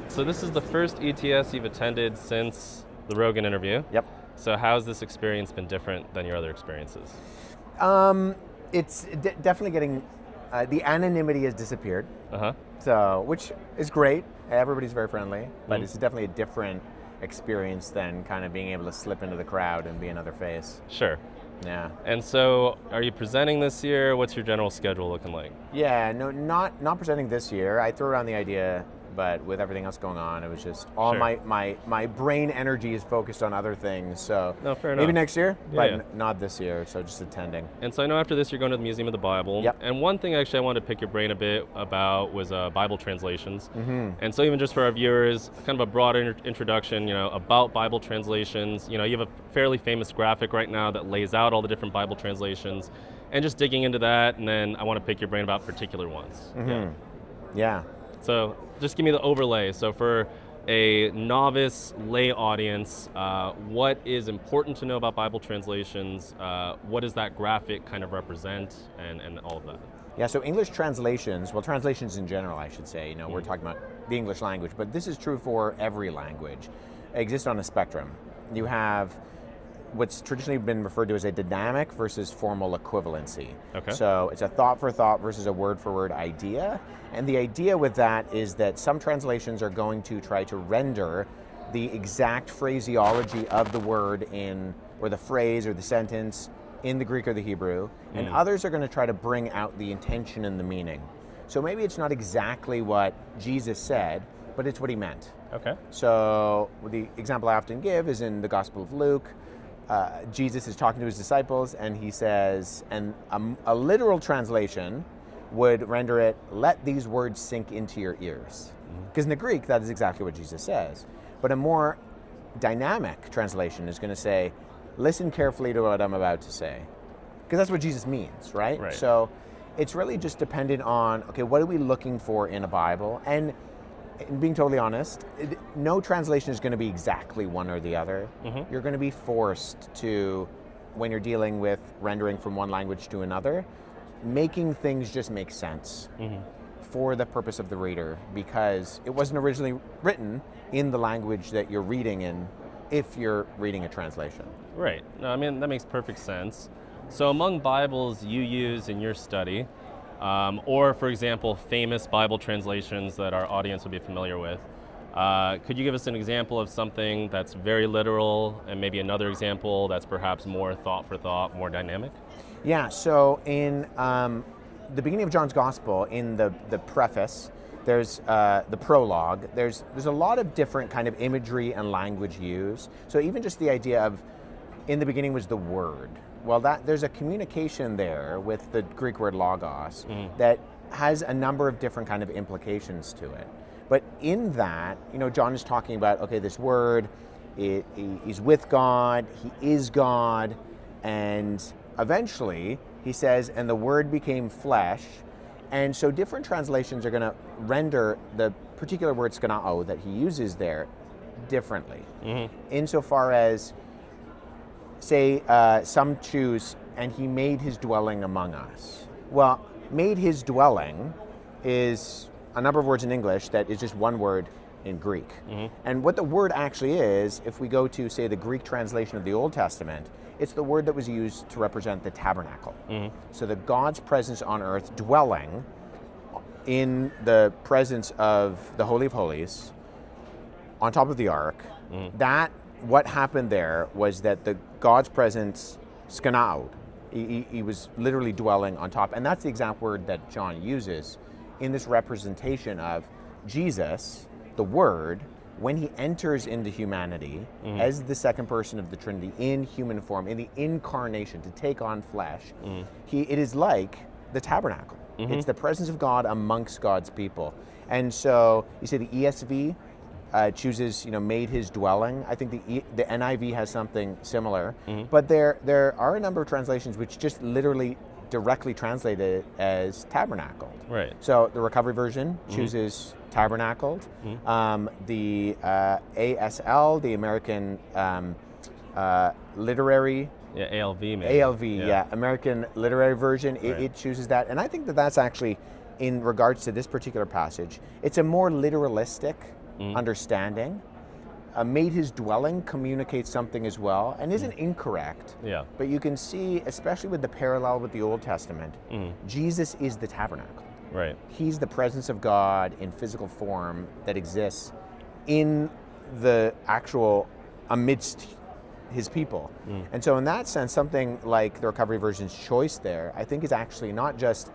So this is the first ETS you've attended since the Rogan interview. Yep. So how's this experience been different than your other experiences? It's definitely getting, the anonymity has disappeared. Uh-huh. So, which is great. Everybody's very friendly, but it's definitely a different experience than kind of being able to slip into the crowd and be another face. Sure. Yeah. And so are you presenting this year? What's your general schedule looking like? Yeah, no, not presenting this year. I threw around the idea, but with everything else going on, it was just all Sure. my brain energy is focused on other things. So No, fair maybe enough. next year, Yeah, but yeah. not this year. So just attending. And so I know after this you're going to the Museum of the Bible. Yep. And one thing actually I wanted to pick your brain a bit about was Bible translations. Mm-hmm. And so even just for our viewers, kind of a broad introduction, about Bible translations. You have a fairly famous graphic right now that lays out all the different Bible translations. And just digging into that, and then I want to pick your brain about particular ones. Mm-hmm. Yeah. So just give me the overlay. So for a novice lay audience, what is important to know about Bible translations? What does that graphic kind of represent, and all of that? Yeah, so English translations, well, translations in general, I should say, we're talking about the English language, but this is true for every language, exist on a spectrum. You have what's traditionally been referred to as a dynamic versus formal equivalency. Okay. So it's a thought for thought versus a word for word idea. And the idea with that is that some translations are going to try to render the exact phraseology of the word or the phrase or the sentence in the Greek or the Hebrew, and others are going to try to bring out the intention and the meaning. So maybe it's not exactly what Jesus said, but it's what he meant. Okay. So the example I often give is in the Gospel of Luke. Jesus is talking to his disciples, and he says, and a literal translation would render it, let these words sink into your ears. Because in the Greek, that is exactly what Jesus says. But a more dynamic translation is going to say, listen carefully to what I'm about to say. Because that's what Jesus means, right? Right. So it's really just dependent on, okay, what are we looking for in a Bible? And being totally honest, no translation is going to be exactly one or the other. You're going to be forced to, when you're dealing with rendering from one language to another, making things just make sense for the purpose of the reader, because it wasn't originally written in the language that you're reading in if you're reading a translation. Right. No, I mean, that makes perfect sense. So among Bibles you use in your study, or for example, famous Bible translations that our audience would be familiar with, could you give us an example of something that's very literal and maybe another example that's perhaps more thought for thought, more dynamic? Yeah, so in the beginning of John's Gospel, in the preface, there's the prologue, there's a lot of different kind of imagery and language used. So even just the idea of, in the beginning was the Word. Well, there's a communication there with the Greek word logos that has a number of different kind of implications to it. But in that, John is talking about, okay, this Word, he's with God, he is God, and eventually he says, and the Word became flesh. And so different translations are going to render the particular word skenao that he uses there differently. Insofar as, say, some choose, and he made his dwelling among us. Well, made his dwelling is a number of words in English that is just one word in Greek. And what the word actually is, if we go to, say, the Greek translation of the Old Testament, it's the word that was used to represent the tabernacle. So that God's presence on earth, dwelling in the presence of the Holy of Holies, on top of the ark, what happened there was that God's presence skenao, he was literally dwelling on top. And that's the exact word that John uses in this representation of Jesus, the Word, when he enters into humanity as the second person of the Trinity in human form, in the incarnation, to take on flesh. It is like the tabernacle. It's the presence of God amongst God's people. And so you say the ESV chooses, made his dwelling. I think the NIV has something similar. But there are a number of translations which just literally directly translate it as tabernacled. Right. So the Recovery Version chooses tabernacled. The ASL, the American Literary ALV maybe. ALV, American Literary Version, it chooses that. And I think that that's actually in regards to this particular passage. It's a more literalistic understanding. Made his dwelling communicates something as well, and isn't incorrect. Yeah. But you can see, especially with the parallel with the Old Testament, Jesus is the tabernacle. Right. He's the presence of God in physical form that exists in the actual amidst his people. And so in that sense, something like the Recovery Version's choice there, I think is actually not just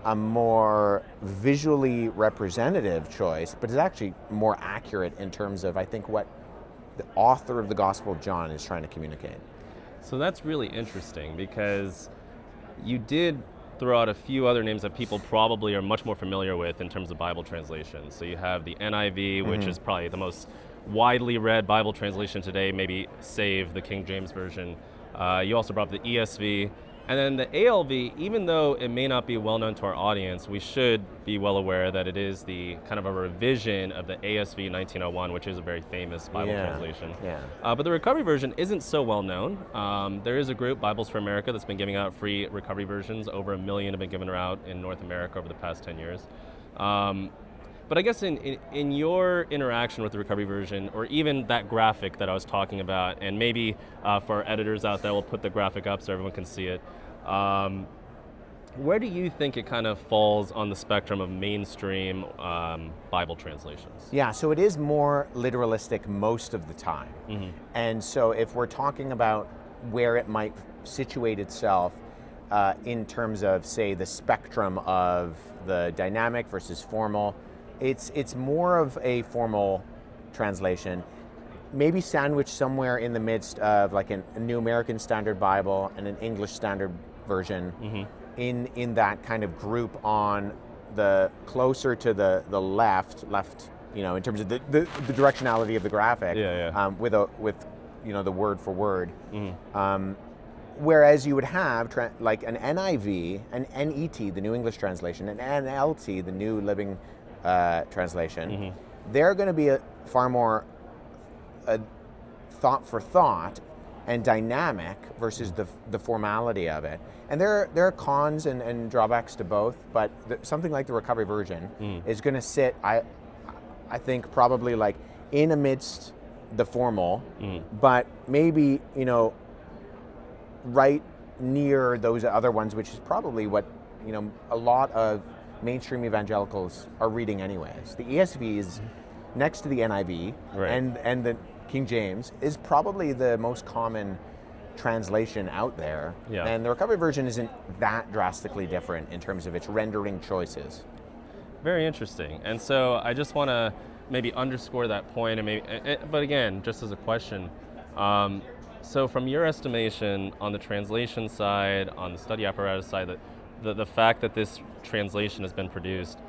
a more visually representative choice, but is actually more accurate in terms of, I think, what the author of the Gospel of John is trying to communicate. So that's really interesting, because you did throw out a few other names that people probably are much more familiar with in terms of Bible translations. So you have the NIV, which is probably the most widely read Bible translation today, maybe save the King James Version. You also brought up the ESV. And then the ALV, even though it may not be well known to our audience, we should be well aware that it is the kind of a revision of the ASV 1901, which is a very famous Bible translation. Yeah. But the Recovery Version isn't so well known. There is a group, Bibles for America, that's been giving out free Recovery Versions. Over 1 million have been given out in North America over the past 10 years. But I guess in your interaction with the Recovery Version, or even that graphic that I was talking about, and maybe for our editors out there, we'll put the graphic up so everyone can see it. Where do you think it kind of falls on the spectrum of mainstream Bible translations? Yeah, so it is more literalistic most of the time. And so if we're talking about where it might situate itself in terms of, say, the spectrum of the dynamic versus formal, it's more of a formal translation, maybe sandwiched somewhere in the midst of like a New American Standard Bible and an English Standard Version, in that kind of group on the closer to the left, in terms of the directionality of the graphic, with the word for word. Whereas you would have like an NIV, an NET, the New English Translation, an NLT, the New Living Translation, they're going to be far more thought for thought and dynamic versus the formality of it. And there are cons and drawbacks to both, but something like the Recovery Version is going to sit, I think, probably like in amidst the formal, but maybe, right near those other ones, which is probably what, a lot of mainstream evangelicals are reading anyways. The ESV is next to the NIV, and the King James is probably the most common translation out there. And the Recovery Version isn't that drastically different in terms of its rendering choices. Very interesting. And so I just want to maybe underscore that point, but again, just as a question, so from your estimation on the translation side, on the study apparatus side, the fact that this translation has been produced,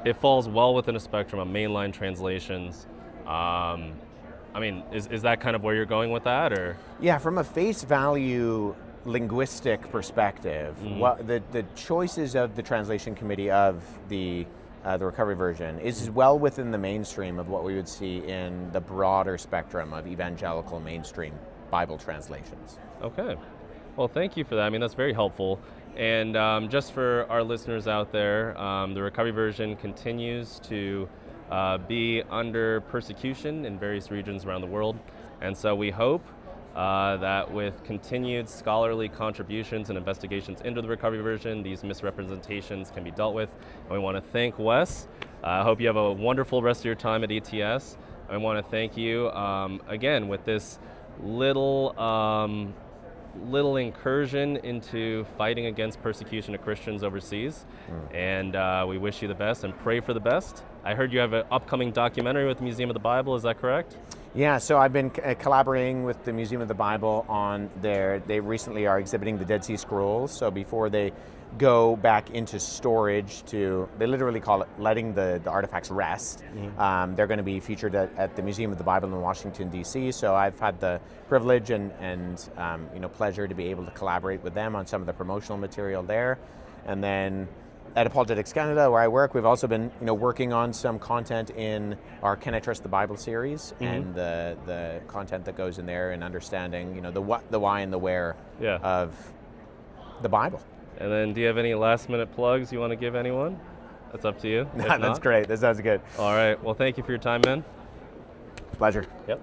it falls well within a spectrum of mainline translations. Is that kind of where you're going with that, or? Yeah, from a face value linguistic perspective, the choices of the translation committee of the Recovery Version is well within the mainstream of what we would see in the broader spectrum of evangelical mainstream Bible translations. Okay. Well, thank you for that. That's very helpful. And just for our listeners out there, the Recovery Version continues to be under persecution in various regions around the world. And so we hope that with continued scholarly contributions and investigations into the Recovery Version, these misrepresentations can be dealt with. And we want to thank Wes. I hope you have a wonderful rest of your time at ETS. I want to thank you again with this little incursion into fighting against persecution of Christians overseas. And we wish you the best and pray for the best. I heard you have an upcoming documentary with the Museum of the Bible, is that correct? Yeah, so I've been collaborating with the Museum of the Bible on they recently are exhibiting the Dead Sea Scrolls. So before they go back into storage they literally call it letting the artifacts rest. They're going to be featured at the Museum of the Bible in Washington, D.C. So I've had the privilege and pleasure to be able to collaborate with them on some of the promotional material there. And then at Apologetics Canada, where I work, we've also been working on some content in our Can I Trust the Bible series, and the content that goes in there and understanding the what, the why, and the where of the Bible. And then do you have any last minute plugs you want to give anyone? That's up to you. If That's not- great. That sounds good. All right. Well, thank you for your time, man. Pleasure. Yep.